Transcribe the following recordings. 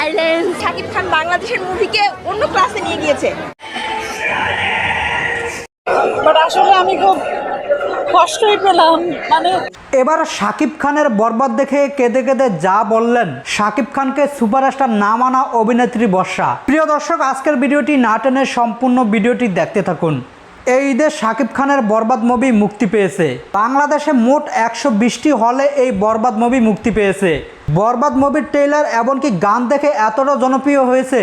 Silence. Shakib Khan বাংলাদেশের মুভিকে অন্য ক্লাসে নিয়ে গিয়েছে। বাট আসলে আমি খুব কষ্টই পেলাম। মানে এবার শাকিব খানের বরবাদ দেখে কেঁদে কেঁদে যা বললেন শাকিব খানকে সুপারস্টার না মানা অভিনেত্রী বর্ষা। প্রিয় দর্শক, আজকের ভিডিওটি না টেনে সম্পূর্ণ ভিডিওটি দেখতে থাকুন। এই ঈদে শাকিব খানের বরবাদ মুভি মুক্তি পেয়েছে। বাংলাদেশে মোট 120টি হলে এই বরবাদ মুভি মুক্তি পেয়েছে। বরবাদ মুভির ট্রেলার এমনকি গান দেখে এতটা জনপ্রিয় হয়েছে,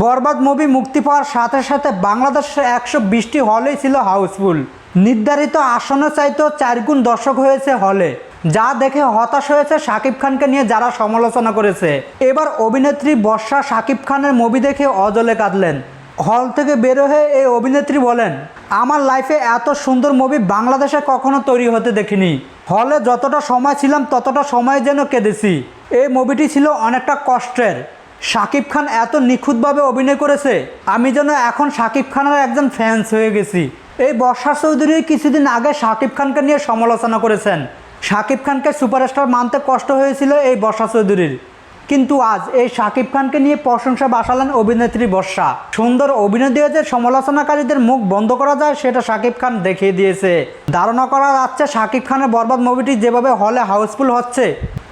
বরবাদ মুভি মুক্তি পাওয়ার সাথে সাথে বাংলাদেশের 120টি হলেই ছিল হাউসফুল। নির্ধারিত আসনের চাইতেও 4 গুণ দর্শক হয়েছে হলে, যা দেখে হতাশ হয়েছে শাকিব খানকে নিয়ে যারা সমালোচনা করেছে। এবার অভিনেত্রী বর্ষা শাকিব খানের মুভি দেখে অজলে কাঁদলেন। হল থেকে বের হয়ে এই অভিনেত্রী বলেন, আমার লাইফে এত সুন্দর মুভি বাংলাদেশে কখনো তৈরি হতে দেখিনি। হলে যতটা সময় ছিলাম ততটা সময় যেন কেঁদেছি। এই মুভিটি ছিল অনেকটা কষ্টের। শাকিব খান এত নিখুঁতভাবে অভিনয় করেছে, আমি যেন এখন শাকিব খানের একজন ফ্যান্স হয়ে গেছি। এই বর্ষা চৌধুরী কিছুদিন আগে শাকিব খানকে নিয়ে সমালোচনা করেছেন। শাকিব খানকে সুপারস্টার মানতে কষ্ট হয়েছিল এই বর্ষা চৌধুরীর, কিন্তু আজ এই শাকিব খানকে নিয়ে প্রশংসা বাসালেন অভিনেত্রী বর্ষা। সুন্দর অভিনয় দিয়ে যে সমালোচনাকারীদের মুখ বন্ধ করা যায় সেটা শাকিব খান দেখিয়ে দিয়েছে। ধারণা করা যাচ্ছে শাকিব খানের বরবাদ মুভিটি যেভাবে হলে হাউসফুল হচ্ছে,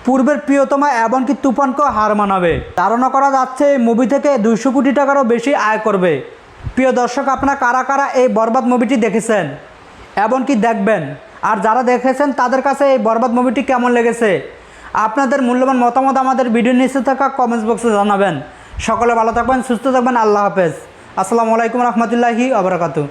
পূর্বের প্রিয়তমা এমনকি তুফানকেও হার মানাবে। ধারণা করা যাচ্ছে এই মুভি থেকে 200 কোটি টাকারও বেশি আয় করবে। প্রিয় দর্শক, আপনারা কারা কারা এই বরবাদ মুভিটি দেখেছেন এমনকি দেখবেন, আর যারা দেখেছেন তাদের কাছে এই বরবাদ মুভিটি কেমন লেগেছে, আপনাদের মূল্যবান মতামত আমাদের ভিডিও নিচে থাকা কমেন্টস বক্সে জানাবেন। সকলে ভালো থাকবেন, সুস্থ থাকবেন। আল্লাহ হাফেজ। আসসালামু আলাইকুম রহমতুল্লাহি ওয়া বারাকাতুহু।